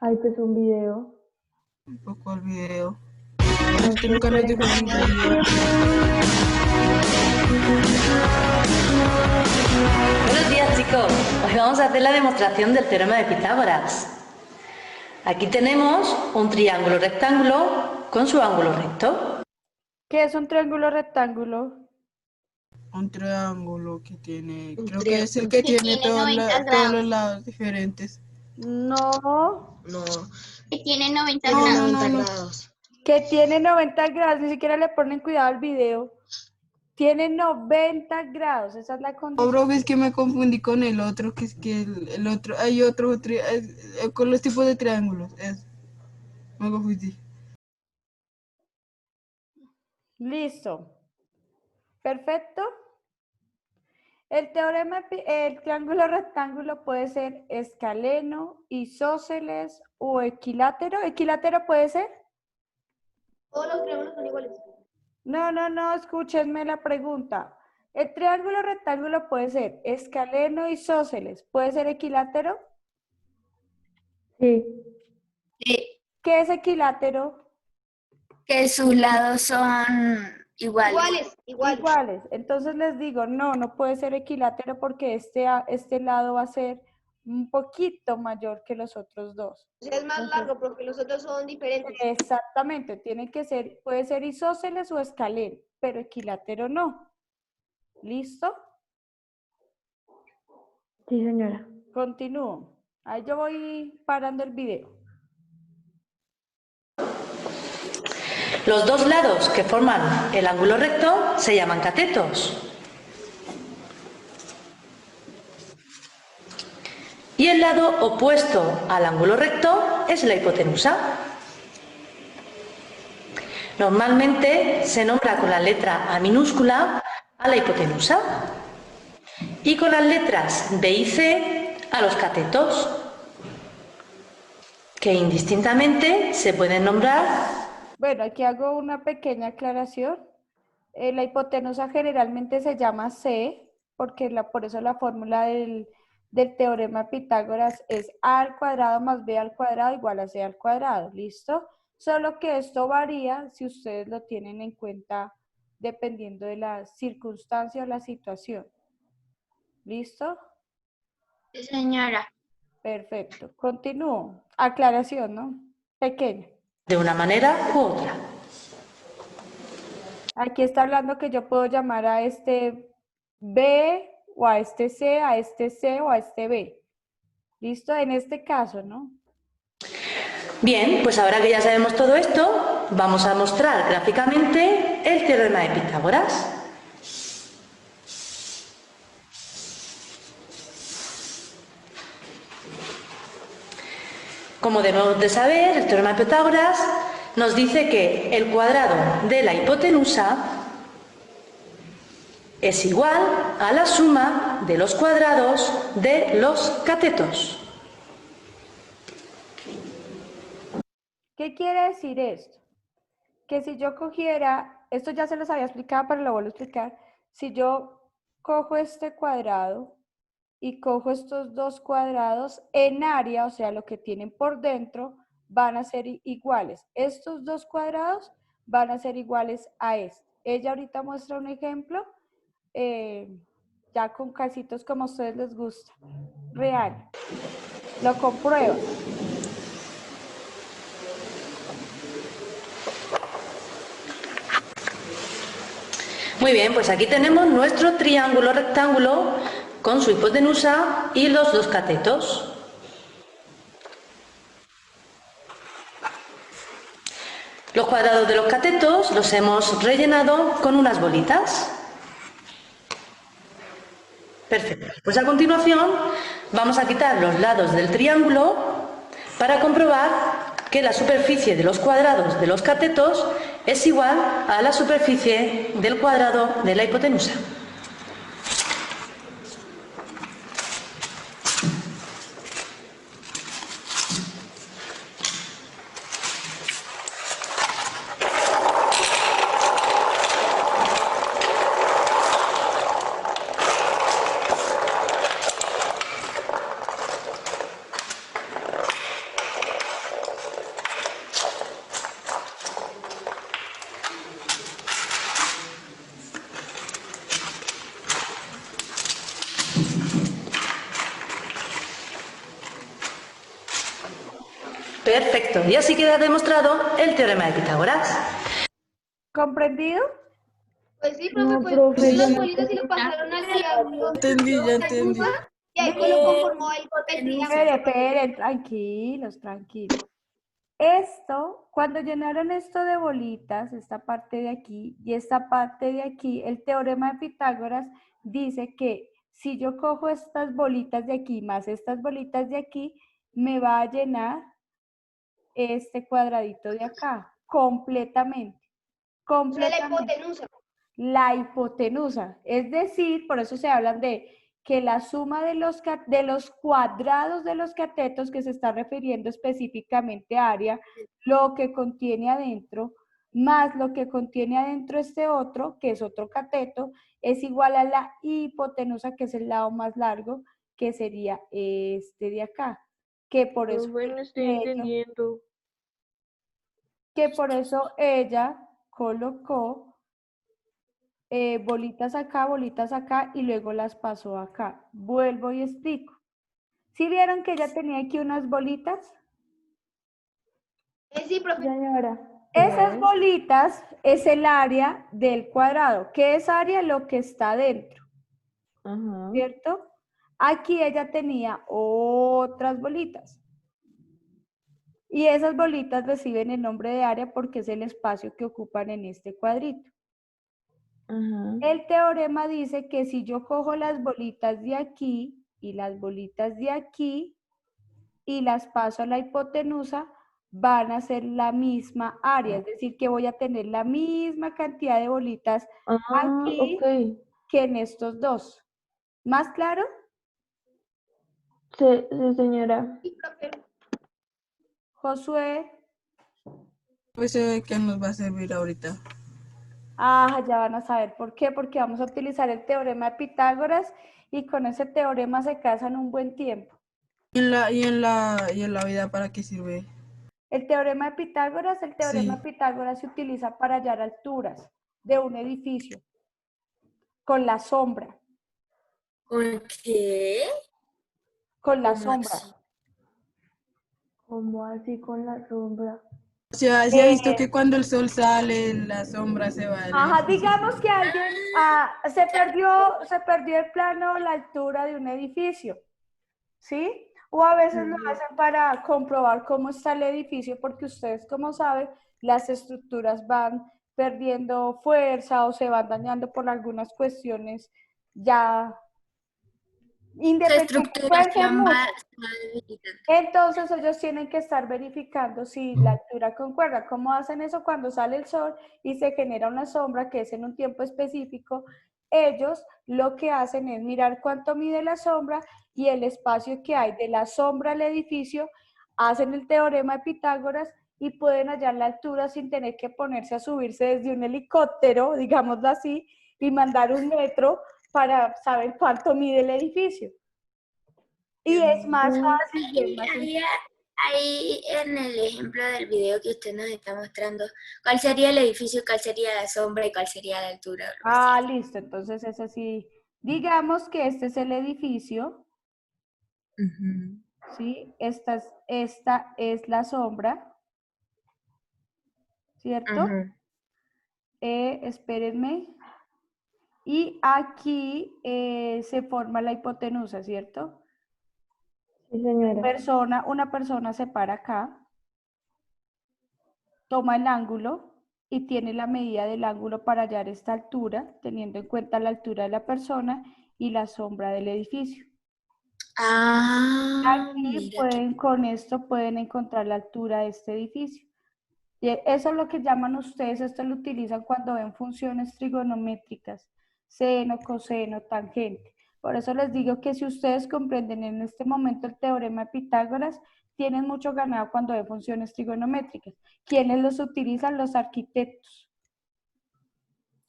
Ahí te es un video. Un poco al video. No Este sé, nunca nos dejó esperen. ningún video. Buenos días, chicos. Hoy vamos a hacer la demostración del teorema de Pitágoras. Aquí tenemos un triángulo rectángulo con su ángulo recto. ¿Qué es un triángulo rectángulo? Un triángulo que tiene, Un creo que es el triángulo que que tiene tiene 90 todos los grados. lados diferentes. No, No, que tiene 90 No, grados. no, no, no. que tiene 90 grados, ni siquiera le ponen cuidado al video. Tiene 90 grados, esa es la Oh, condición. bro, es que me confundí con el otro, que es que el otro, hay otro, con los tipos de triángulos, me confundí. Listo. Perfecto. El triángulo rectángulo puede ser escaleno, isósceles o equilátero. ¿Equilátero puede ser? Todos los triángulos son iguales. No, escúchenme la pregunta. El triángulo rectángulo puede ser escaleno, isósceles. ¿Puede ser equilátero? Sí, ¿Qué es equilátero? que sus lados son iguales. Iguales. Entonces les digo, no puede ser equilátero porque este lado va a ser un poquito mayor que los otros dos. Es más largo porque los otros son diferentes. Exactamente, puede ser isósceles o escaleno, pero equilátero no. ¿Listo? Sí, señora. Continúo. Ahí yo voy parando el video. Los dos lados que forman el ángulo recto se llaman catetos. Y el lado opuesto al ángulo recto es la hipotenusa. Normalmente se nombra con la letra A minúscula a la hipotenusa y con las letras B y C a los catetos, que indistintamente se pueden nombrar. Bueno, aquí hago una pequeña aclaración. La hipotenusa generalmente se llama C, porque por eso la fórmula del teorema de Pitágoras es A al cuadrado más B al cuadrado igual a C al cuadrado, ¿listo? Solo que esto varía si ustedes lo tienen en cuenta dependiendo de la circunstancia o la situación. ¿Listo? Sí, señora. Perfecto. Continúo. Aclaración, ¿no? Pequeña. De una manera u otra. Aquí está hablando que yo puedo llamar a este B o a este C, a este C o a este B. ¿Listo? En este caso, ¿no? Bien, pues ahora que ya sabemos todo esto, vamos a mostrar gráficamente el teorema de Pitágoras. Como debemos de saber, el teorema de Pitágoras nos dice que el cuadrado de la hipotenusa es igual a la suma de los cuadrados de los catetos. ¿Qué quiere decir esto? Que si yo cogiera, esto ya se los había explicado, pero lo vuelvo a explicar. Si yo cojo este cuadrado y cojo estos dos cuadrados en área, o sea, lo que tienen por dentro, van a ser iguales. Estos dos cuadrados van a ser iguales a este. Ella ahorita muestra un ejemplo, ya con casitos como a ustedes les gusta. Real. Lo comprueba. Muy bien, pues aquí tenemos nuestro triángulo rectángulo con su hipotenusa y los dos catetos. Los cuadrados de los catetos los hemos rellenado con unas bolitas. Perfecto. Pues a continuación vamos a quitar los lados del triángulo para comprobar que la superficie de los cuadrados de los catetos es igual a la superficie del cuadrado de la hipotenusa. Perfecto. Y así queda demostrado el teorema de Pitágoras. ¿Comprendido? Pues sí, profe, No, pues profe, puso yo las no bolitas y lo pasaron al triángulo. Ya entendí. Y ahí pues lo conformó el triángulo. Esperen, tranquilos, tranquilos. Esto, cuando llenaron esto de bolitas, esta parte de aquí y esta parte de aquí, el teorema de Pitágoras dice que si yo cojo estas bolitas de aquí más estas bolitas de aquí, me va a llenar este cuadradito de acá, completamente, O sea, la completamente. hipotenusa. La hipotenusa, es decir, por eso se hablan de que la suma de los cuadrados de los catetos, que se está refiriendo específicamente a área, lo que contiene adentro, más lo que contiene adentro este otro, que es otro cateto, es igual a la hipotenusa, que es el lado más largo, que sería este de acá, que por eso no estoy ella, entendiendo. que por eso ella colocó bolitas acá y luego las pasó acá. Vuelvo y explico. ¿Sí vieron que ella tenía aquí unas bolitas? Sí, profe. Señora. Esas bolitas es el área del cuadrado. ¿Qué es área? Lo que está dentro, Ajá. ¿cierto? Aquí ella tenía otras bolitas. Y esas bolitas reciben el nombre de área porque es el espacio que ocupan en este cuadrito. Ajá. El teorema dice que si yo cojo las bolitas de aquí y las bolitas de aquí y las paso a la hipotenusa, van a ser la misma área, es decir, que voy a tener la misma cantidad de bolitas aquí Ok. que en estos dos. ¿Más claro? Sí, señora. Sí, profe. Josué. Pues se ve que nos va a servir ahorita. Ya van a saber por qué, porque vamos a utilizar el teorema de Pitágoras y con ese teorema se casan un buen tiempo. Y en la vida, ¿para qué sirve? El teorema de Pitágoras se utiliza para hallar alturas de un edificio con la sombra, ¿Con qué? con la ¿Cómo sombra. así? ¿Cómo así con la sombra? Se ha visto que cuando el sol sale, la sombra se va del edificio. Digamos que alguien se perdió el plano, la altura de un edificio, ¿sí? O a veces lo hacen para comprobar cómo está el edificio, porque ustedes, como saben, las estructuras van perdiendo fuerza o se van dañando por algunas cuestiones ya Su independientes, pueden ser estructuración va muchas. debilitando. Entonces ellos tienen que estar verificando si la altura concuerda. ¿Cómo hacen eso? Cuando sale el sol y se genera una sombra que es en un tiempo específico, ellos lo que hacen es mirar cuánto mide la sombra y el espacio que hay de la sombra al edificio, hacen el teorema de Pitágoras y pueden hallar la altura sin tener que ponerse a subirse desde un helicóptero, digámoslo así, y mandar un metro para saber cuánto mide el edificio. Y es más fácil y es más sencillo. Ahí en el ejemplo del video que usted nos está mostrando, ¿cuál sería el edificio, cuál sería la sombra y cuál sería la altura? Listo, entonces es así. Digamos que este es el edificio, ¿sí? Esta es la sombra, ¿cierto? Espérenme. Y aquí se forma la hipotenusa, ¿cierto? Sí, señora. Una persona se para acá, toma el ángulo y tiene la medida del ángulo para hallar esta altura, teniendo en cuenta la altura de la persona y la sombra del edificio. Aquí con esto pueden encontrar la altura de este edificio. Y eso es lo que llaman ustedes, esto lo utilizan cuando ven funciones trigonométricas, seno, coseno, tangente. Por eso les digo que si ustedes comprenden en este momento el teorema de Pitágoras, tienen mucho ganado cuando ven funciones trigonométricas. ¿Quiénes los utilizan? Los arquitectos.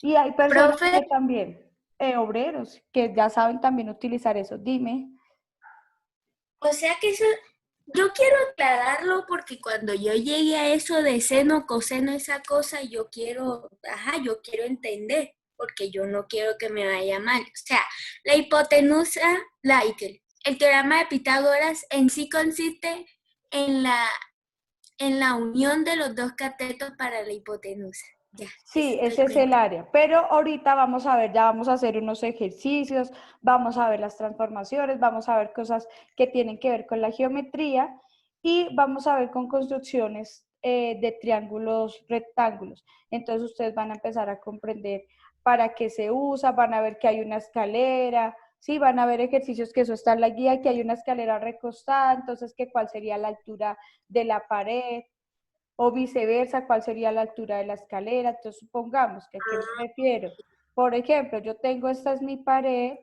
Y hay personas Profe, que también, obreros, que ya saben también utilizar eso. Dime. o sea que eso, yo quiero aclararlo porque cuando yo llegue a eso de seno, coseno, esa cosa, yo quiero entender, porque yo no quiero que me vaya mal. O sea, la hipotenusa, el teorema de Pitágoras en sí consiste en la en la unión de los dos catetos para la hipotenusa. Ya. Sí, estoy ese es el cuenta. área. Pero ahorita vamos a ver, ya vamos a hacer unos ejercicios, vamos a ver las transformaciones, vamos a ver cosas que tienen que ver con la geometría y vamos a ver con construcciones de triángulos, rectángulos. Entonces ustedes van a empezar a comprender para qué se usa, van a ver que hay una escalera, sí, van a ver ejercicios que eso está en la guía, que hay una escalera recostada, entonces que cuál sería la altura de la pared o viceversa, cuál sería la altura de la escalera. Entonces, supongamos que a qué me refiero. Por ejemplo, yo tengo, esta es mi pared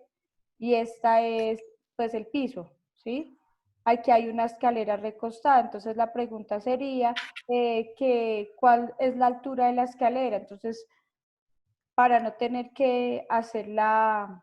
y esta es, pues, el piso, ¿sí? Aquí hay una escalera recostada, entonces la pregunta sería ¿cuál es la altura de la escalera? Entonces, para no tener que hacer la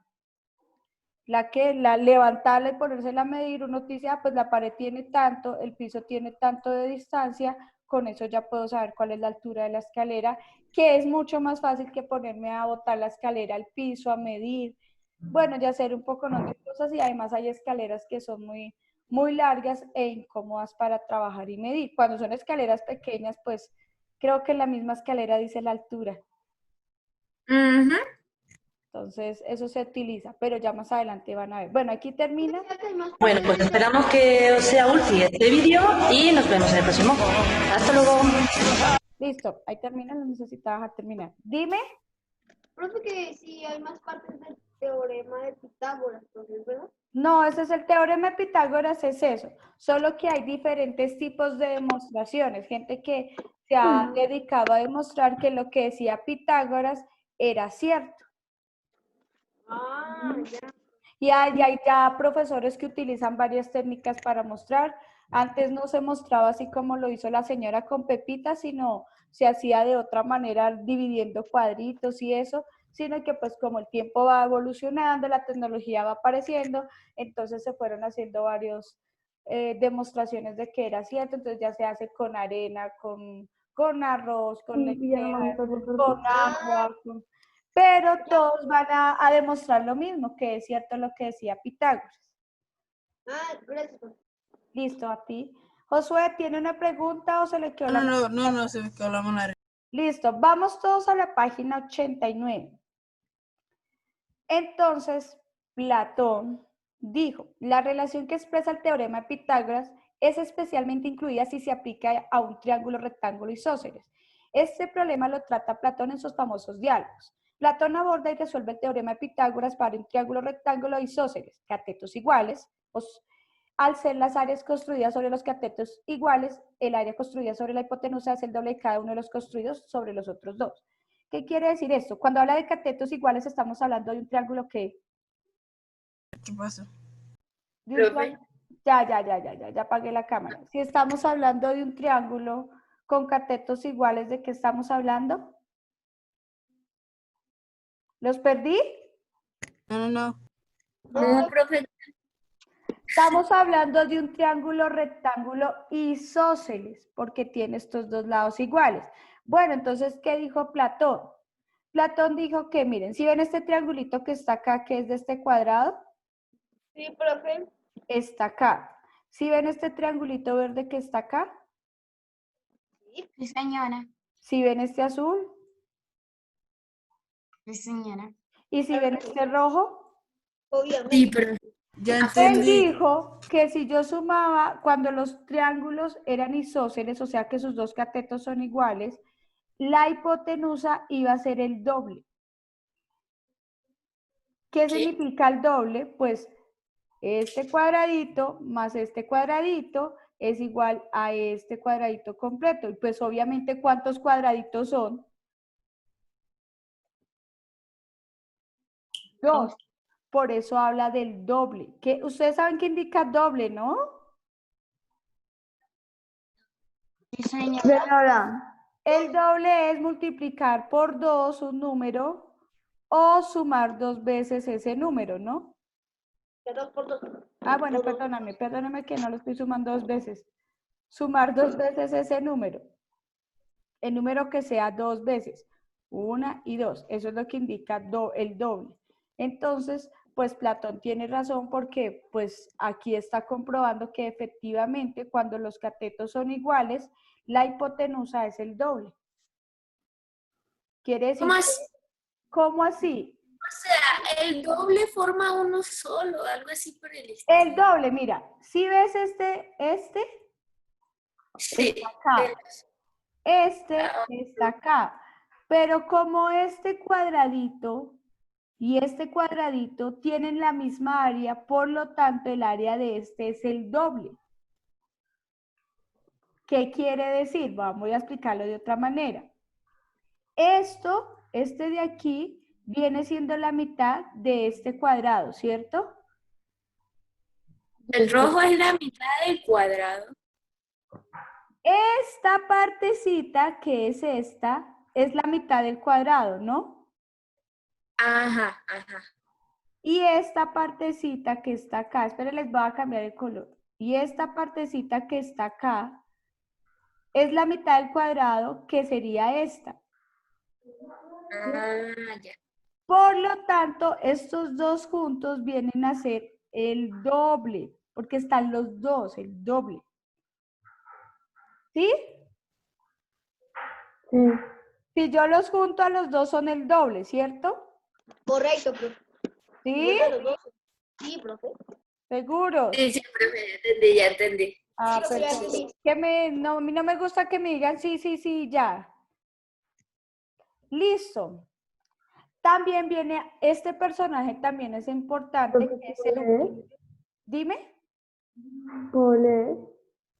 levantarla y ponérsela a medir, uno dice, ah, pues la pared tiene tanto, el piso tiene tanto de distancia, con eso ya puedo saber cuál es la altura de la escalera, que es mucho más fácil que ponerme a botar la escalera al piso, a medir, bueno, ya hacer un poco de cosas y además hay escaleras que son muy, muy largas e incómodas para trabajar y medir. Cuando son escaleras pequeñas, pues creo que la misma escalera dice la altura. Ujú. Entonces, eso se utiliza, pero ya más adelante van a ver. Bueno, aquí termina. Bueno, pues esperamos que os sea útil este vídeo y nos vemos en el próximo. Hasta luego. Listo, ahí termina, lo necesitaba terminar. Dime. Profe, que si hay más partes del teorema de Pitágoras, entonces, ¿verdad? No, ese es el teorema de Pitágoras, es eso. Solo que hay diferentes tipos de demostraciones. Gente que se ha dedicado a demostrar que lo que decía Pitágoras era cierto. Ah, ya. Y hay ya profesores que utilizan varias técnicas para mostrar. Antes no se mostraba así como lo hizo la señora con Pepita, sino se hacía de otra manera, dividiendo cuadritos y eso, sino que pues como el tiempo va evolucionando, la tecnología va apareciendo, entonces se fueron haciendo varias demostraciones de que era cierto, entonces ya se hace con arena, con arroz, con lentejas, con agua, pero todos van a demostrar lo mismo, que es cierto lo que decía Pitágoras. Ah, gracias, profe. Listo, a ti. Josué, ¿tiene una pregunta o se le quedó la No, se me quedó la mano arriba. Listo, vamos todos a la página 89. Entonces, Platón dijo, la relación que expresa el teorema de Pitágoras es especialmente incluida si se aplica a un triángulo, rectángulo isósceles. Este problema lo trata Platón en sus famosos diálogos. Platón aborda y resuelve el teorema de Pitágoras para un triángulo, rectángulo isósceles, catetos iguales, al ser las áreas construidas sobre los catetos iguales, el área construida sobre la hipotenusa es el doble de cada uno de los construidos sobre los otros dos. ¿Qué quiere decir esto? Cuando habla de catetos iguales estamos hablando de un triángulo que... ¿Qué pasó? Ya apagué la cámara. Si estamos hablando de un triángulo con catetos iguales, ¿de qué estamos hablando? ¿Los perdí? No. No, profe. Estamos hablando de un triángulo rectángulo isósceles, porque tiene estos dos lados iguales. Bueno, entonces, ¿qué dijo Platón? Platón dijo que, miren, si ven este triangulito que está acá, que es de este cuadrado, Sí, profe. está acá. Si ven este triangulito verde que está acá, Sí, señora. si ven este azul, Sí, señora. y si ven este rojo, Obviamente. Sí, profe. Ya él entendí. dijo que si yo sumaba, cuando los triángulos eran isósceles, o sea que sus dos catetos son iguales, la hipotenusa iba a ser el doble. ¿Qué significa el doble? Pues este cuadradito más este cuadradito es igual a este cuadradito completo. Y pues obviamente, ¿cuántos cuadraditos son? Dos. Por eso habla del doble. ¿Qué? Ustedes saben qué indica doble, ¿no? Sí, señora. Señora. El doble es multiplicar por 2 un número o sumar 2 veces ese número, ¿no? Ya 2 por 2. Ah, bueno, perdóname que no lo estoy sumando 2 veces. Sumar 2 veces ese número. El número que sea 2 veces. 1 y 2. Eso es lo que indica el doble. Entonces, pues Platón tiene razón porque pues aquí está comprobando que efectivamente cuando los catetos son iguales, la hipotenusa es el doble. Quiere decir, ¿Cómo así? ¿cómo así? O sea, el doble forma uno solo, algo así por el El estilo. doble, mira, si ves este Sí. está acá, este está acá, pero como este cuadradito y este cuadradito tienen la misma área, por lo tanto el área de este es el doble. ¿Qué quiere decir? Voy a explicarlo de otra manera. Este de aquí, viene siendo la mitad de este cuadrado, ¿cierto? El rojo es la mitad del cuadrado. Esta partecita, que es esta, es la mitad del cuadrado, ¿no? Ajá, ajá. Y esta partecita que está acá, esperen, les voy a cambiar el color. Y esta partecita que está acá es la mitad del cuadrado, que sería esta. Ah, ya. Por lo tanto, estos dos juntos vienen a ser el doble, porque están los dos, el doble. ¿Sí? Sí. Si yo los junto a los dos son el doble, ¿cierto? Correcto, profe. ¿Sí? Los dos. Sí, profe. ¿Seguros? Sí, sí, profe, ya entendí, ya entendí. Ah, Sí, profe, ya perfecto. entendí. A mí no me gusta que me digan sí, sí, sí, ya. Listo. También viene, este personaje también es importante, que es Euclides. Dime.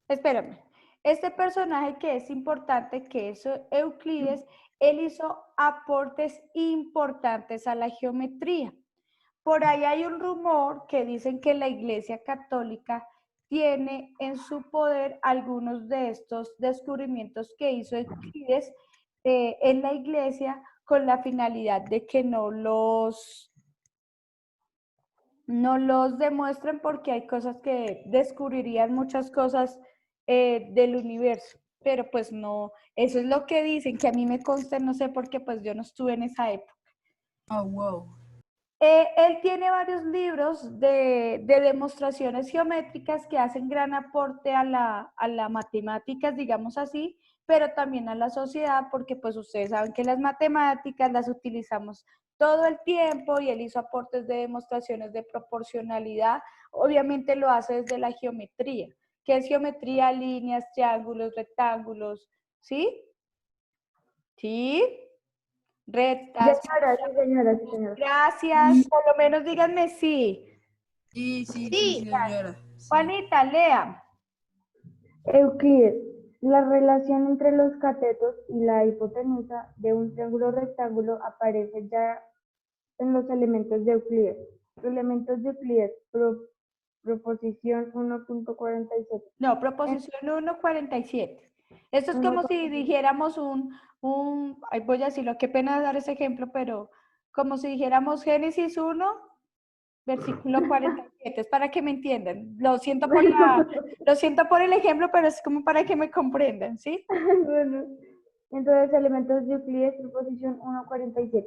Espérame. Este personaje que es importante, que es Euclides, él hizo aportes importantes a la geometría. Por ahí hay un rumor que dicen que la Iglesia Católica tiene en su poder algunos de estos descubrimientos que hizo Euclides en la Iglesia con la finalidad de que no los demuestren, porque hay cosas que descubrirían muchas cosas del universo, pero pues no, eso es lo que dicen, que a mí me consta, no sé por qué, pues yo no estuve en esa época. Oh, wow. Él tiene varios libros de demostraciones geométricas que hacen gran aporte a la matemáticas, digamos así, pero también a la sociedad, porque pues ustedes saben que las matemáticas las utilizamos todo el tiempo y él hizo aportes de demostraciones de proporcionalidad. Obviamente lo hace desde la geometría, que es geometría, líneas, triángulos, rectángulos, ¿sí? ¿Sí? Rectas. Sí, señora, sí, señora. Gracias, por lo menos díganme sí. Sí, señora. Sí. Juanita, lea. Euclides, la relación entre los catetos y la hipotenusa de un triángulo rectángulo aparece ya en los elementos de Euclides. Elementos de Euclides, proposición 1.47. No, proposición 1.47. Esto es como si dijéramos ay, voy a decirlo, qué pena dar ese ejemplo, pero como si dijéramos Génesis 1, versículo 47, es para que me entiendan. Lo siento por el ejemplo, pero es como para que me comprendan, ¿sí? Bueno, entonces elementos de Euclides, proposición 1.47.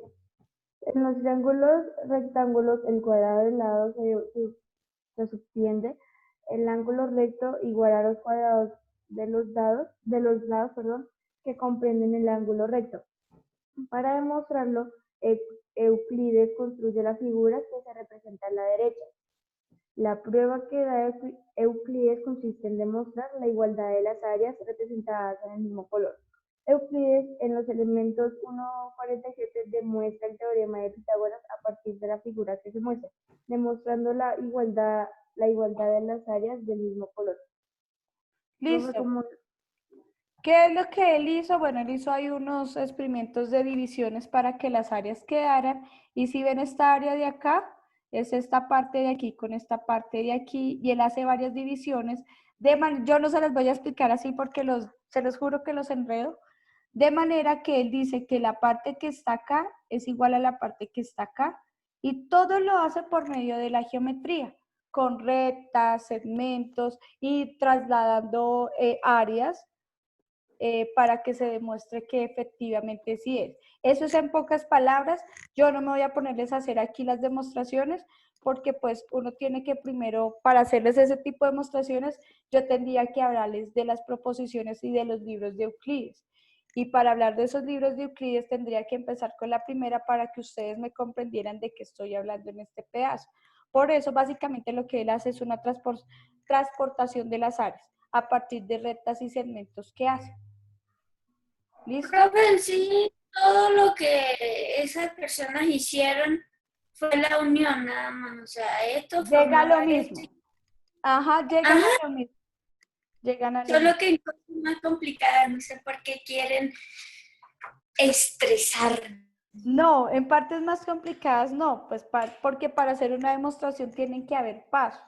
En los triángulos rectángulos, el cuadrado del lado se subtiende, el ángulo recto igual a los cuadrados de los lados, que comprenden el ángulo recto. Para demostrarlo, Euclides construye la figura que se representa a la derecha. La prueba que da Euclides consiste en demostrar la igualdad de las áreas representadas en el mismo color. Euclides, en los elementos 1.47, demuestra el teorema de Pitágoras a partir de la figura que se muestra, demostrando la igualdad de las áreas del mismo color. Listo. ¿Qué es lo que él hizo? Bueno, él hizo ahí unos experimentos de divisiones para que las áreas quedaran. Y si ven esta área de acá, es esta parte de aquí con esta parte de aquí. Y él hace varias divisiones. Yo no se las voy a explicar así porque se los juro que los enredo. De manera que él dice que la parte que está acá es igual a la parte que está acá. Y todo lo hace por medio de la geometría, con rectas, segmentos y trasladando áreas. para que se demuestre que efectivamente sí es. Eso es en pocas palabras. Yo no me voy a ponerles a hacer aquí las demostraciones porque pues uno tiene que primero, para hacerles ese tipo de demostraciones, yo tendría que hablarles de las proposiciones y de los libros de Euclides. Y para hablar de esos libros de Euclides tendría que empezar con la primera para que ustedes me comprendieran de qué estoy hablando en este pedazo. Por eso básicamente lo que él hace es una transportación de las áreas a partir de rectas y segmentos que hace. ¿Listo? Profe, en sí, todo lo que esas personas hicieron fue la unión nada más. O sea, esto Llega a lo formaba mismo. esto. Ajá, llegan a lo mismo. Llegan a lo Solo mismo. que en cosas más complicadas, no sé por qué quieren estresar. No, en partes más complicadas no, pues porque para hacer una demostración tienen que haber pasos.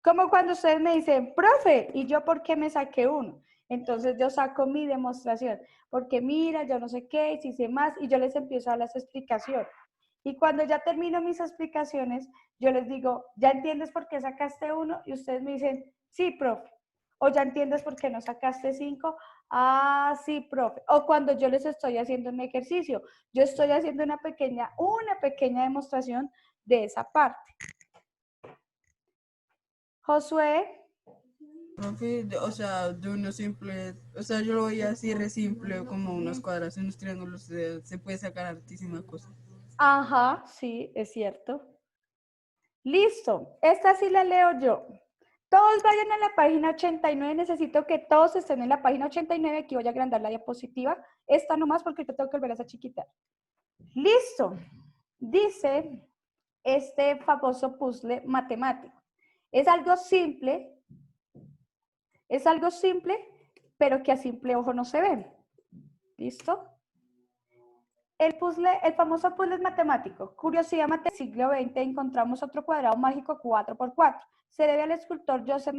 Como cuando ustedes me dicen, profe, ¿y yo por qué me saqué uno? Entonces yo saco mi demostración, porque mira, yo no sé qué, si sé más, y yo les empiezo a dar las explicaciones. Y cuando ya termino mis explicaciones, yo les digo, ¿ya entiendes por qué sacaste uno? Y ustedes me dicen, sí, profe. O ya entiendes por qué no sacaste 5. Ah, sí, profe. O cuando yo les estoy haciendo un ejercicio, yo estoy haciendo una pequeña demostración de esa parte. Josué. Profe, o sea, de uno simple, o sea, yo lo veía así re simple, como unos cuadrados, unos triángulos, se puede sacar hartísima cosa. Ajá, sí, es cierto. Listo, esta sí la leo yo. Todos vayan a la página 89, necesito que todos estén en la página 89, aquí voy a agrandar la diapositiva, esta nomás porque te tengo que volver a chiquitar. Listo, dice este famoso puzzle matemático. Es algo simple, pero que a simple ojo no se ve. ¿Listo? El famoso puzzle matemático. Curiosidad matemática del siglo XX, encontramos otro cuadrado mágico 4×4. Se debe al escultor Joseph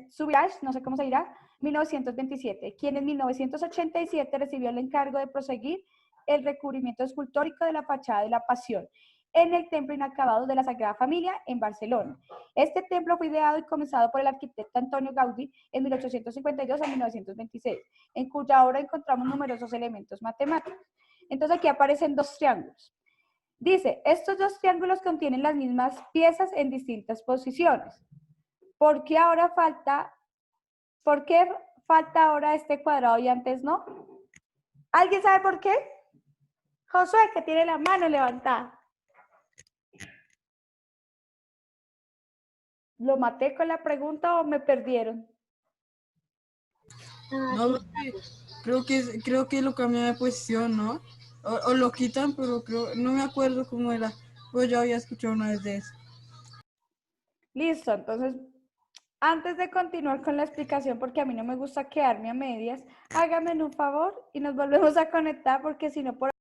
Subirach, no sé cómo se dirá, 1927, quien en 1987 recibió el encargo de proseguir el recubrimiento escultórico de la fachada de la Pasión en el templo inacabado de la Sagrada Familia en Barcelona. Este templo fue ideado y comenzado por el arquitecto Antonio Gaudí en 1852 a 1926, en cuya obra encontramos numerosos elementos matemáticos. Entonces aquí aparecen dos triángulos. Dice, estos dos triángulos contienen las mismas piezas en distintas posiciones. ¿Por qué falta ahora este cuadrado y antes no? ¿Alguien sabe por qué? Josué, que tiene la mano levantada. ¿Lo maté con la pregunta o me perdieron? No, creo que lo cambian de posición, ¿no? O lo quitan, pero no me acuerdo cómo era. Pues yo había escuchado una vez de eso. Listo, entonces, antes de continuar con la explicación, porque a mí no me gusta quedarme a medias, hágame un favor y nos volvemos a conectar porque si no por